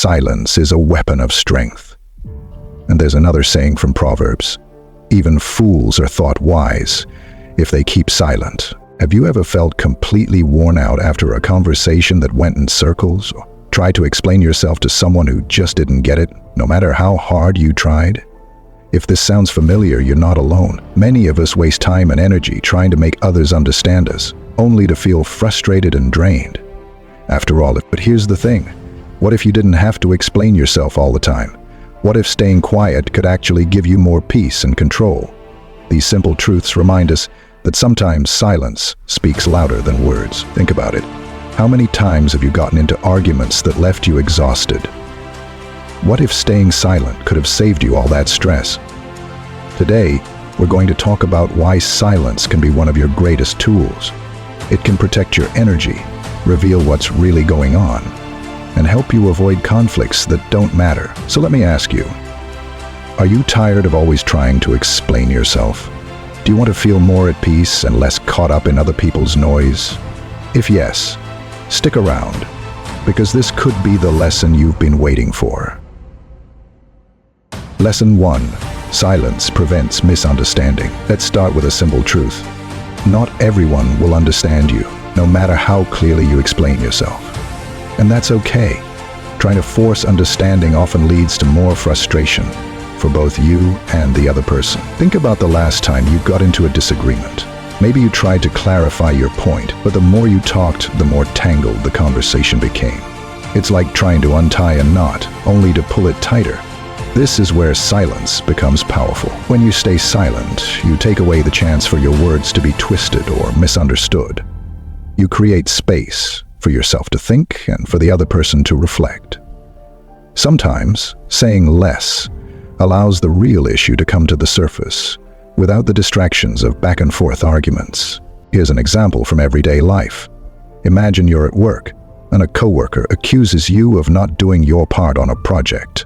silence is a weapon of strength. And there's another saying from Proverbs: even fools are thought wise if they keep silent. Have you ever felt completely worn out after a conversation that went in circles, or tried to explain yourself to someone who just didn't get it, no matter how hard you tried? If this sounds familiar, you're not alone. Many of us waste time and energy trying to make others understand us, only to feel frustrated and drained. After all, but here's the thing. What if you didn't have to explain yourself all the time? What if staying quiet could actually give you more peace and control? These simple truths remind us that sometimes silence speaks louder than words. Think about it. How many times have you gotten into arguments that left you exhausted? What if staying silent could have saved you all that stress? Today, we're going to talk about why silence can be one of your greatest tools. It can protect your energy, reveal what's really going on, and help you avoid conflicts that don't matter. So let me ask you, are you tired of always trying to explain yourself? Do you want to feel more at peace and less caught up in other people's noise? If yes, stick around, because this could be the lesson you've been waiting for. Lesson 1. Silence prevents misunderstanding. Let's start with a simple truth. Not everyone will understand you, no matter how clearly you explain yourself. And that's okay. Trying to force understanding often leads to more frustration for both you and the other person. Think about the last time you got into a disagreement. Maybe you tried to clarify your point, but the more you talked, the more tangled the conversation became. It's like trying to untie a knot, only to pull it tighter. This is where silence becomes powerful. When you stay silent, you take away the chance for your words to be twisted or misunderstood. You create space for yourself to think and for the other person to reflect. Sometimes, saying less allows the real issue to come to the surface, without the distractions of back-and-forth arguments. Here's an example from everyday life. Imagine you're at work, and a coworker accuses you of not doing your part on a project.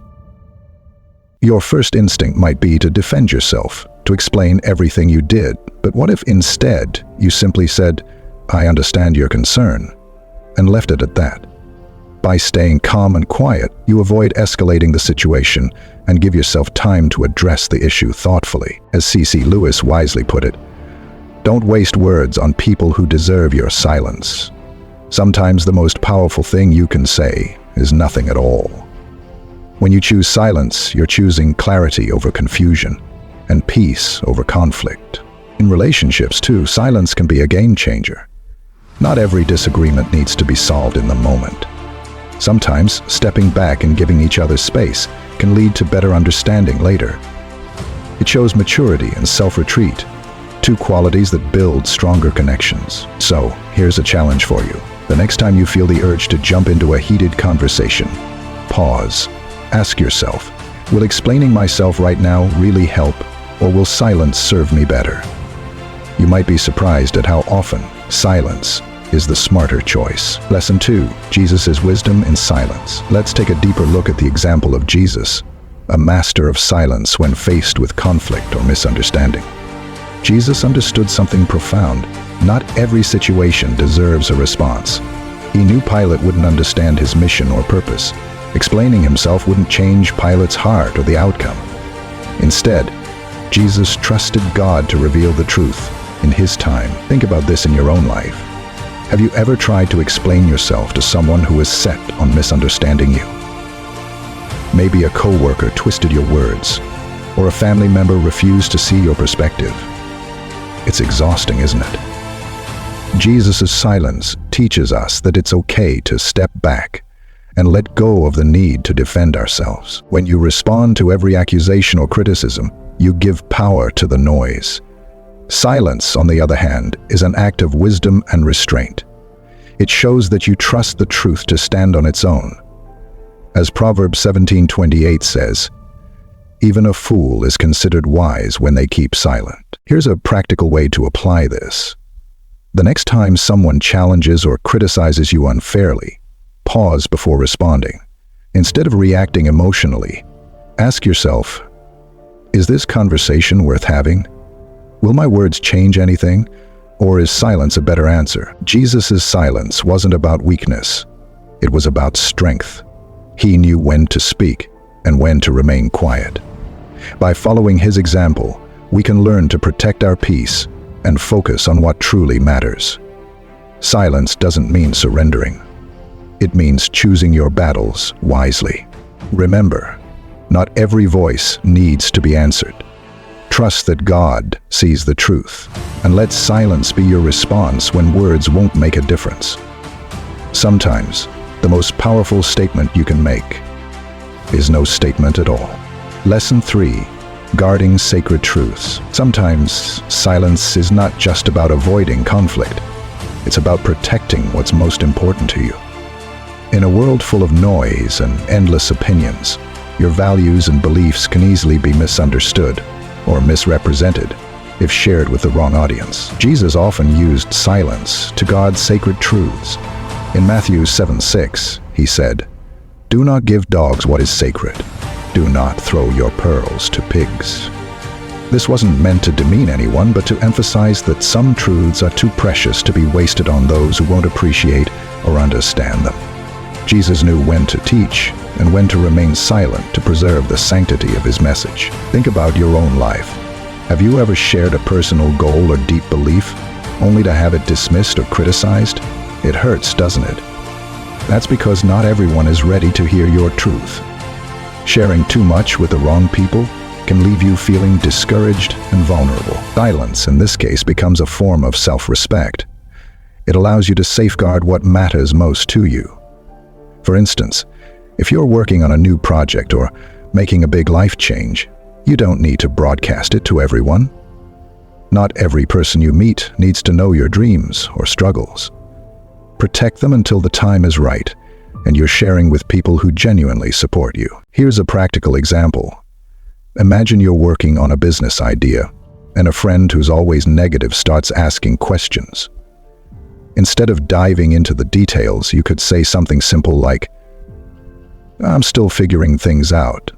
Your first instinct might be to defend yourself, to explain everything you did, but what if instead you simply said, "I understand your concern," and left it at that? By staying calm and quiet, you avoid escalating the situation and give yourself time to address the issue thoughtfully. As C.S. Lewis wisely put it, don't waste words on people who deserve your silence. Sometimes the most powerful thing you can say is nothing at all. When you choose silence, you're choosing clarity over confusion and peace over conflict. In relationships, too, silence can be a game changer. Not every disagreement needs to be solved in the moment. Sometimes, stepping back and giving each other space can lead to better understanding later. It shows maturity and self-retreat, two qualities that build stronger connections. So, here's a challenge for you. The next time you feel the urge to jump into a heated conversation, pause. Ask yourself, will explaining myself right now really help, or will silence serve me better? You might be surprised at how often silence is the smarter choice. Lesson 2. Jesus' wisdom in silence. Let's take a deeper look at the example of Jesus, a master of silence when faced with conflict or misunderstanding. Jesus understood something profound. Not every situation deserves a response. He knew Pilate wouldn't understand his mission or purpose. Explaining himself wouldn't change Pilate's heart or the outcome. Instead, Jesus trusted God to reveal the truth in his time. Think about this in your own life. Have you ever tried to explain yourself to someone who is set on misunderstanding you? Maybe a coworker twisted your words, or a family member refused to see your perspective. It's exhausting, isn't it? Jesus' silence teaches us that it's okay to step back and let go of the need to defend ourselves. When you respond to every accusation or criticism, you give power to the noise. Silence, on the other hand, is an act of wisdom and restraint. It shows that you trust the truth to stand on its own. As Proverbs 17:28 says, "Even a fool is considered wise when they keep silent." Here's a practical way to apply this. The next time someone challenges or criticizes you unfairly, pause before responding. Instead of reacting emotionally, ask yourself, is this conversation worth having? Will my words change anything? Or is silence a better answer? Jesus' silence wasn't about weakness. It was about strength. He knew when to speak and when to remain quiet. By following his example, we can learn to protect our peace and focus on what truly matters. Silence doesn't mean surrendering. It means choosing your battles wisely. Remember, not every voice needs to be answered. Trust that God sees the truth, and let silence be your response when words won't make a difference. Sometimes, the most powerful statement you can make is no statement at all. Lesson 3. Guarding sacred truths. Sometimes, silence is not just about avoiding conflict. It's about protecting what's most important to you. In a world full of noise and endless opinions, your values and beliefs can easily be misunderstood or misrepresented if shared with the wrong audience. Jesus often used silence to guard sacred truths. In Matthew 7:6, he said, "Do not give dogs what is sacred. Do not throw your pearls to pigs." This wasn't meant to demean anyone, but to emphasize that some truths are too precious to be wasted on those who won't appreciate or understand them. Jesus knew when to teach and when to remain silent to preserve the sanctity of his message. Think about your own life. Have you ever shared a personal goal or deep belief, only to have it dismissed or criticized? It hurts, doesn't it? That's because not everyone is ready to hear your truth. Sharing too much with the wrong people can leave you feeling discouraged and vulnerable. Silence, in this case, becomes a form of self-respect. It allows you to safeguard what matters most to you. For instance, if you're working on a new project or making a big life change, you don't need to broadcast it to everyone. Not every person you meet needs to know your dreams or struggles. Protect them until the time is right, and you're sharing with people who genuinely support you. Here's a practical example. Imagine you're working on a business idea, and a friend who's always negative starts asking questions. Instead of diving into the details, you could say something simple like, "I'm still figuring things out."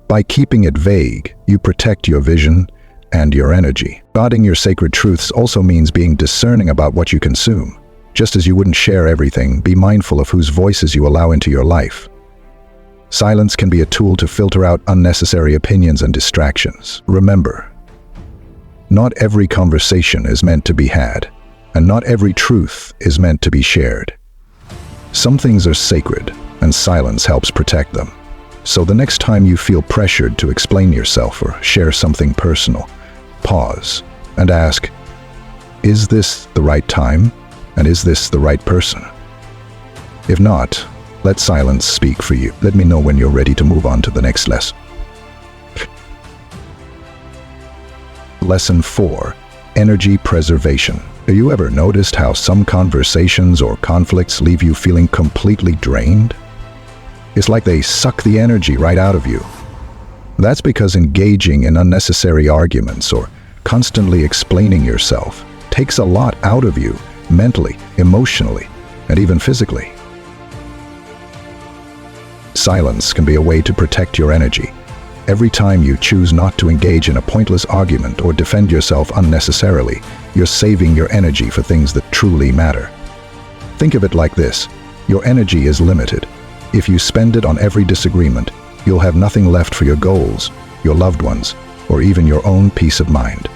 By keeping it vague, you protect your vision and your energy. Guarding your sacred truths also means being discerning about what you consume. Just as you wouldn't share everything, be mindful of whose voices you allow into your life. Silence can be a tool to filter out unnecessary opinions and distractions. Remember, not every conversation is meant to be had, and not every truth is meant to be shared. Some things are sacred, and silence helps protect them. So the next time you feel pressured to explain yourself or share something personal, pause and ask, is this the right time? And is this the right person? If not, let silence speak for you. Let me know when you're ready to move on to the next lesson. Lesson 4. Energy preservation. Have you ever noticed how some conversations or conflicts leave you feeling completely drained? It's like they suck the energy right out of you. That's because engaging in unnecessary arguments or constantly explaining yourself takes a lot out of you, mentally, emotionally, and even physically. Silence can be a way to protect your energy. Every time you choose not to engage in a pointless argument or defend yourself unnecessarily, you're saving your energy for things that truly matter. Think of it like this: your energy is limited. If you spend it on every disagreement, you'll have nothing left for your goals, your loved ones, or even your own peace of mind.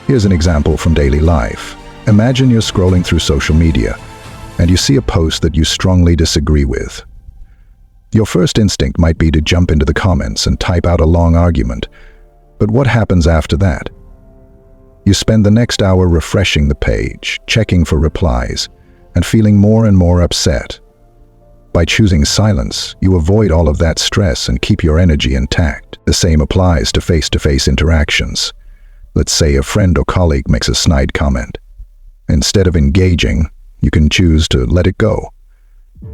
Here's an example from daily life. Imagine you're scrolling through social media, and you see a post that you strongly disagree with. Your first instinct might be to jump into the comments and type out a long argument. But what happens after that? You spend the next hour refreshing the page, checking for replies, and feeling more and more upset. By choosing silence, you avoid all of that stress and keep your energy intact. The same applies to face-to-face interactions. Let's say a friend or colleague makes a snide comment. Instead of engaging, you can choose to let it go.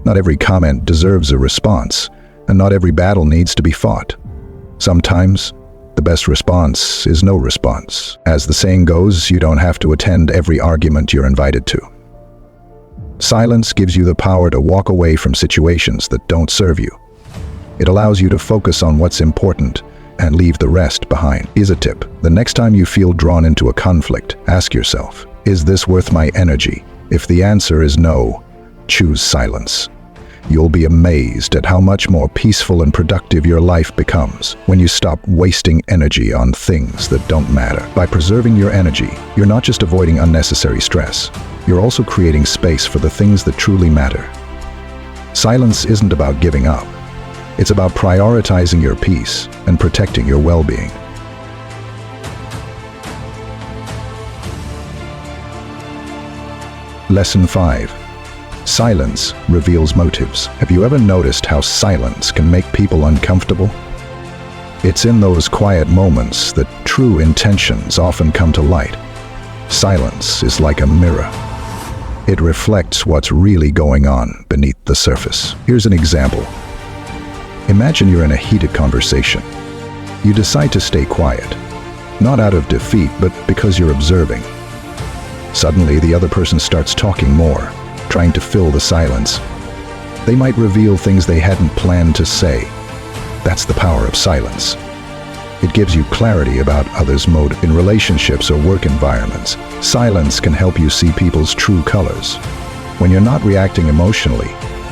Not every comment deserves a response, and not every battle needs to be fought. Sometimes, the best response is no response. As the saying goes, you don't have to attend every argument you're invited to. Silence gives you the power to walk away from situations that don't serve you. It allows you to focus on what's important and leave the rest behind. Here's a tip: the next time you feel drawn into a conflict, ask yourself, is this worth my energy? If the answer is no, choose silence. you'll be amazed at how much more peaceful and productive your life becomes when you stop wasting energy on things that don't matter. By preserving your energy, you're not just avoiding unnecessary stress, you're also creating space for the things that truly matter. Silence isn't about giving up. It's about prioritizing your peace and protecting your well-being. Lesson 5. Silence reveals motives. Have you ever noticed how silence can make people uncomfortable? It's in those quiet moments that true intentions often come to light. Silence is like a mirror. It reflects what's really going on beneath the surface. Here's an example. Imagine you're in a heated conversation. You decide to stay quiet, not out of defeat, but because you're observing. Suddenly, the other person starts talking more, trying to fill the silence. They might reveal things they hadn't planned to say. That's the power of silence. It gives you clarity about others' motive. In relationships or work environments, silence can help you see people's true colors. When you're not reacting emotionally,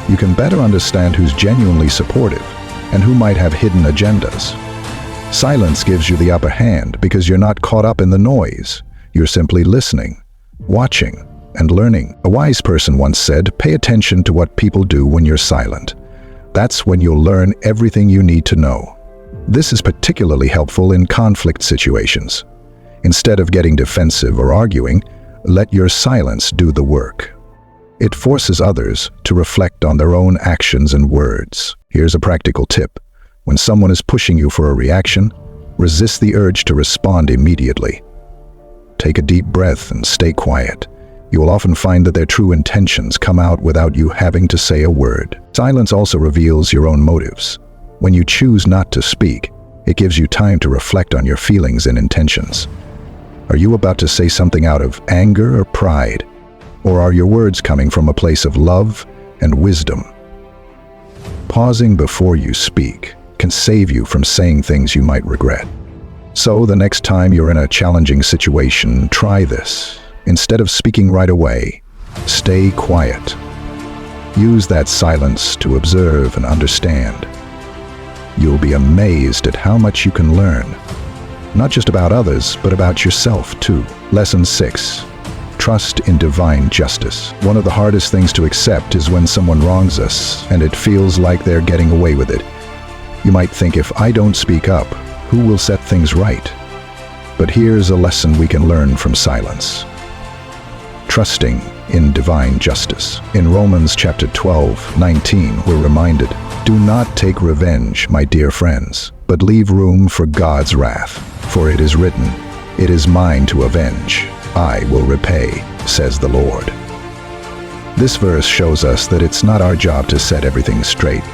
you can better understand who's genuinely supportive and who might have hidden agendas. Silence gives you the upper hand because you're not caught up in the noise. You're simply listening, watching, and learning. A wise person once said, "Pay attention to what people do when you're silent. That's when you'll learn everything you need to know." This is particularly helpful in conflict situations. Instead of getting defensive or arguing, let your silence do the work. It forces others to reflect on their own actions and words. Here's a practical tip. When someone is pushing you for a reaction, resist the urge to respond immediately. Take a deep breath and stay quiet. You will often find that their true intentions come out without you having to say a word. Silence also reveals your own motives. When you choose not to speak, it gives you time to reflect on your feelings and intentions. Are you about to say something out of anger or pride? Or are your words coming from a place of love and wisdom? Pausing before you speak can save you from saying things you might regret. So the next time you're in a challenging situation, try this. Instead of speaking right away, stay quiet. Use that silence to observe and understand. You'll be amazed at how much you can learn, not just about others, but about yourself too. Lesson 6. Trust in divine justice. One of the hardest things to accept is when someone wrongs us and it feels like they're getting away with it. You might think, if I don't speak up, who will set things right? But here's a lesson we can learn from silence. Trusting in divine justice. In Romans chapter 12:19, we're reminded, "Do not take revenge, my dear friends, but leave room for God's wrath. For it is written, 'It is mine to avenge. I will repay,' says the Lord." This verse shows us that it's not our job to set everything straight.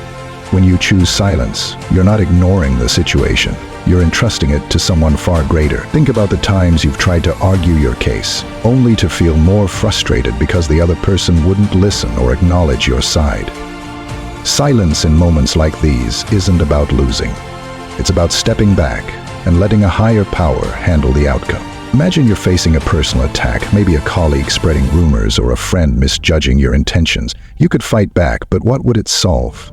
When you choose silence, you're not ignoring the situation. You're entrusting it to someone far greater. Think about the times you've tried to argue your case, only to feel more frustrated because the other person wouldn't listen or acknowledge your side. Silence in moments like these isn't about losing. It's about stepping back and letting a higher power handle the outcome. Imagine you're facing a personal attack, maybe a colleague spreading rumors or a friend misjudging your intentions. You could fight back, but what would it solve?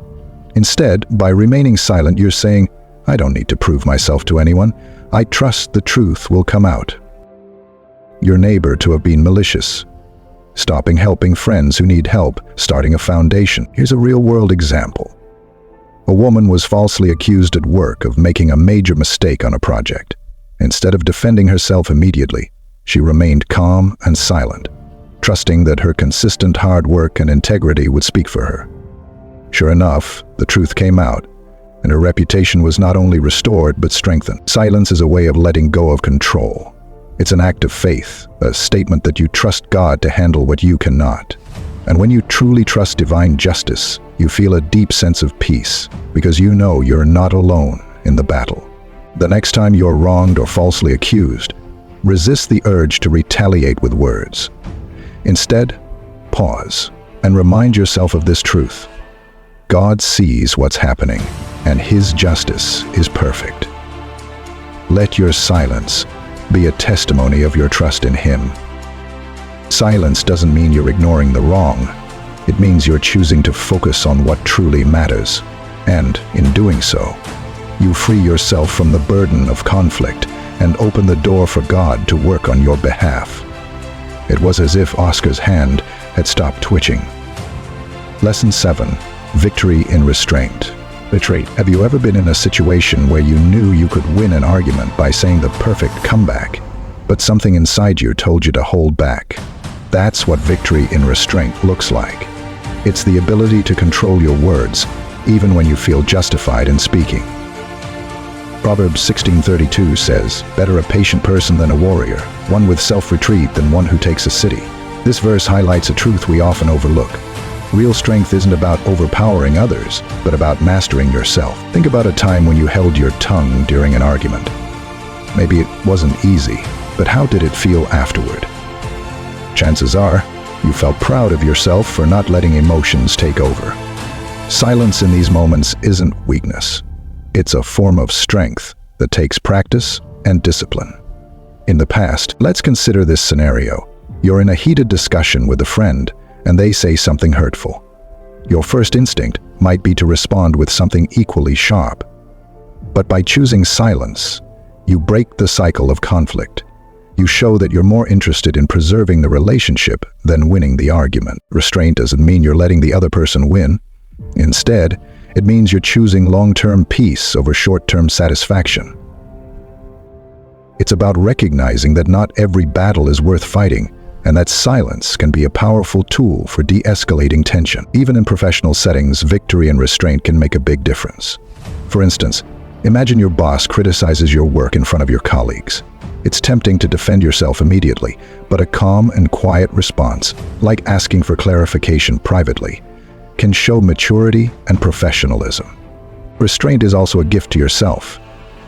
Instead, by remaining silent, you're saying, "I don't need to prove myself to anyone. I trust the truth will come out." Your neighbor to have been malicious, stopping helping friends who need help, starting a foundation. Here's a real-world example. A woman was falsely accused at work of making a major mistake on a project. Instead of defending herself immediately, she remained calm and silent, trusting that her consistent hard work and integrity would speak for her. Sure enough, the truth came out, and her reputation was not only restored but strengthened. Silence is a way of letting go of control. It's an act of faith, a statement that you trust God to handle what you cannot. And when you truly trust divine justice, you feel a deep sense of peace, because you know you're not alone in the battle. The next time you're wronged or falsely accused, resist the urge to retaliate with words. Instead, pause and remind yourself of this truth. God sees what's happening, and His justice is perfect. Let your silence be a testimony of your trust in Him. Silence doesn't mean you're ignoring the wrong. It means you're choosing to focus on what truly matters. And, in doing so, you free yourself from the burden of conflict and open the door for God to work on your behalf. It was as if Oscar's hand had stopped twitching. Lesson 7. Victory in restraint. Restraint. Have you ever been in a situation where you knew you could win an argument by saying the perfect comeback, but something inside you told you to hold back? That's what victory in restraint looks like. It's the ability to control your words, even when you feel justified in speaking. Proverbs 16:32 says, "Better a patient person than a warrior, one with self-retreat than one who takes a city." This verse highlights a truth we often overlook. Real strength isn't about overpowering others, but about mastering yourself. Think about a time when you held your tongue during an argument. Maybe it wasn't easy, but how did it feel afterward? Chances are, you felt proud of yourself for not letting emotions take over. Silence in these moments isn't weakness. It's a form of strength that takes practice and discipline. In the past, let's consider this scenario. You're in a heated discussion with a friend, and they say something hurtful. Your first instinct might be to respond with something equally sharp. But by choosing silence, you break the cycle of conflict. You show that you're more interested in preserving the relationship than winning the argument. Restraint doesn't mean you're letting the other person win. Instead, it means you're choosing long-term peace over short-term satisfaction. It's about recognizing that not every battle is worth fighting, and that silence can be a powerful tool for de-escalating tension. Even in professional settings, victory and restraint can make a big difference. For instance, imagine your boss criticizes your work in front of your colleagues. It's tempting to defend yourself immediately, but a calm and quiet response, like asking for clarification privately, can show maturity and professionalism. Restraint is also a gift to yourself.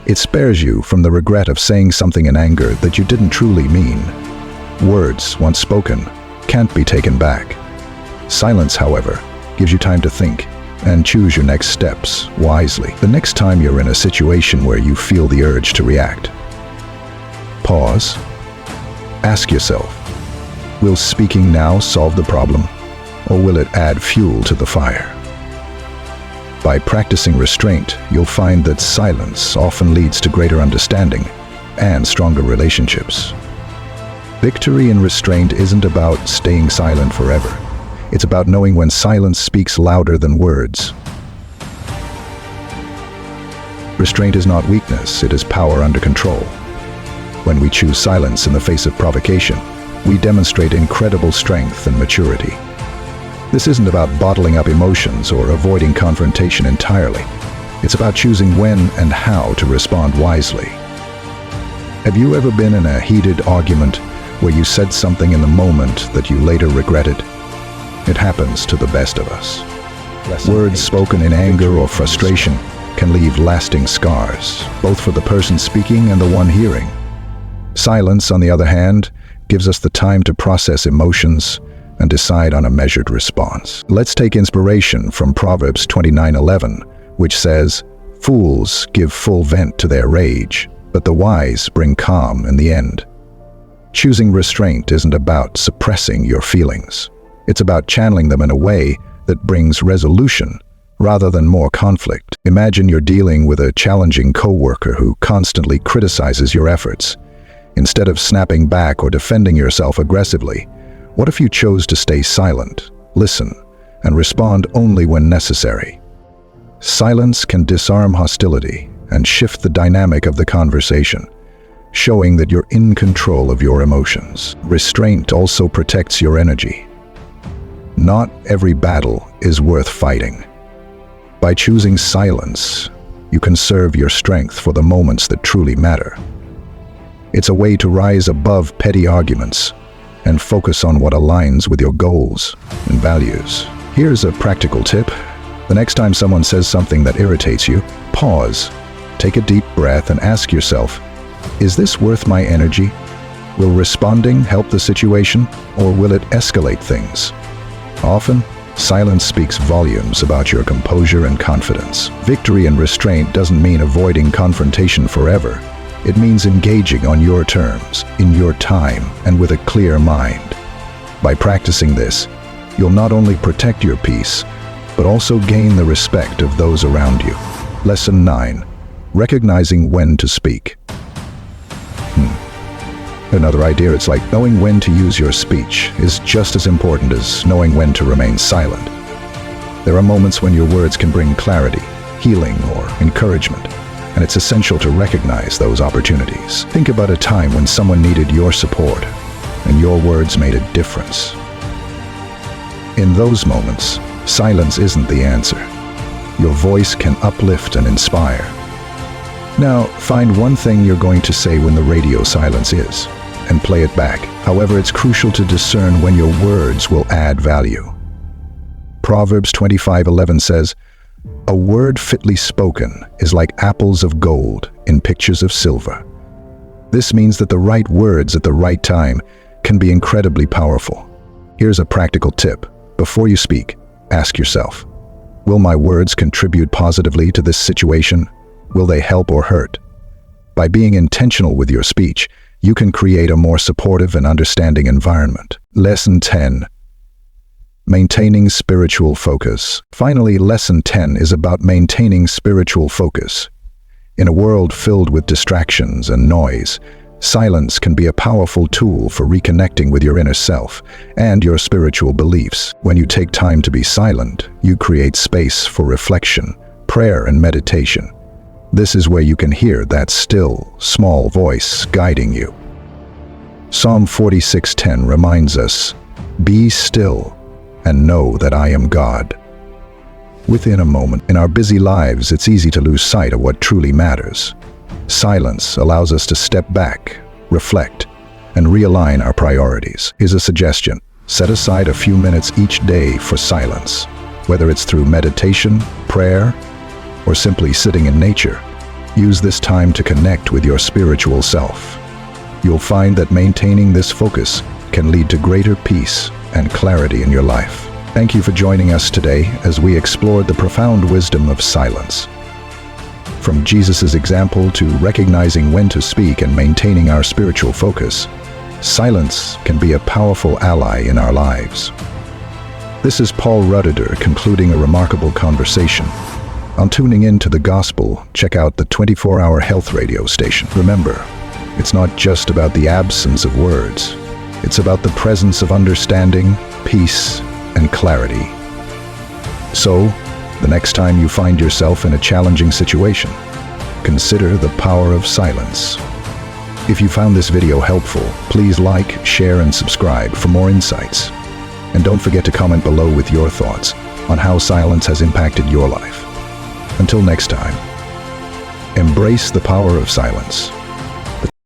It spares you from the regret of saying something in anger that you didn't truly mean. Words, once spoken, can't be taken back. Silence, however, gives you time to think and choose your next steps wisely. The next time you're in a situation where you feel the urge to react, pause. Ask yourself, will speaking now solve the problem, or will it add fuel to the fire? By practicing restraint, you'll find that silence often leads to greater understanding and stronger relationships. Victory in restraint isn't about staying silent forever. It's about knowing when silence speaks louder than words. Restraint is not weakness, it is power under control. When we choose silence in the face of provocation, we demonstrate incredible strength and maturity. This isn't about bottling up emotions or avoiding confrontation entirely. It's about choosing when and how to respond wisely. Have you ever been in a heated argument where you said something in the moment that you later regretted? It happens to the best of us. Words spoken in anger or frustration can leave lasting scars, both for the person speaking and the one hearing. Silence, on the other hand, gives us the time to process emotions and decide on a measured response. Let's take inspiration from Proverbs 29:11, which says, "Fools give full vent to their rage, but the wise bring calm in the end." Choosing restraint isn't about suppressing your feelings. It's about channeling them in a way that brings resolution rather than more conflict. Imagine you're dealing with a challenging coworker who constantly criticizes your efforts. Instead of snapping back or defending yourself aggressively, what if you chose to stay silent, listen, and respond only when necessary? Silence can disarm hostility and shift the dynamic of the conversation, showing that you're in control of your emotions. Restraint also protects your energy. Not every battle is worth fighting. By choosing silence, you conserve your strength for the moments that truly matter. It's a way to rise above petty arguments and focus on what aligns with your goals and values. Here's a practical tip. The next time someone says something that irritates you, pause, take a deep breath and ask yourself, is this worth my energy? Will responding help the situation, or will it escalate things? Often, silence speaks volumes about your composure and confidence. Victory and restraint doesn't mean avoiding confrontation forever. It means engaging on your terms, in your time, and with a clear mind. By practicing this, you'll not only protect your peace, but also gain the respect of those around you. Lesson 9. Recognizing when to speak. Another idea, it's like knowing when to use your speech is just as important as knowing when to remain silent. There are moments when your words can bring clarity, healing, or encouragement, and it's essential to recognize those opportunities. Think about a time when someone needed your support, and your words made a difference. In those moments, silence isn't the answer. Your voice can uplift and inspire. Now, find one thing you're going to say when the radio silence is, and play it back. However, it's crucial to discern when your words will add value. Proverbs 25:11 says, "A word fitly spoken is like apples of gold in pictures of silver." This means that the right words at the right time can be incredibly powerful. Here's a practical tip. Before you speak, ask yourself, will my words contribute positively to this situation? Will they help or hurt? By being intentional with your speech, you can create a more supportive and understanding environment. Lesson 10. Maintaining spiritual focus. Finally, Lesson 10 is about maintaining spiritual focus. In a world filled with distractions and noise, silence can be a powerful tool for reconnecting with your inner self and your spiritual beliefs. When you take time to be silent, you create space for reflection, prayer, and meditation. This is where you can hear that still, small voice guiding you. Psalm 46:10 reminds us, "Be still and know that I am God." Within a moment, in our busy lives, it's easy to lose sight of what truly matters. Silence allows us to step back, reflect, and realign our priorities. Here's a suggestion. Set aside a few minutes each day for silence, whether it's through meditation, prayer, or simply sitting in nature. Use this time to connect with your spiritual self. You'll find that maintaining this focus can lead to greater peace and clarity in your life. Thank you for joining us today as we explored the profound wisdom of silence. From Jesus' example to recognizing when to speak and maintaining our spiritual focus, silence can be a powerful ally in our lives. This is Paul Rudder concluding a remarkable conversation. On tuning in to the gospel, check out the 24-hour health radio station. Remember, it's not just about the absence of words. It's about the presence of understanding, peace, and clarity. So, the next time you find yourself in a challenging situation, consider the power of silence. If you found this video helpful, please like, share, and subscribe for more insights. And don't forget to comment below with your thoughts on how silence has impacted your life. Until next time, embrace the power of silence.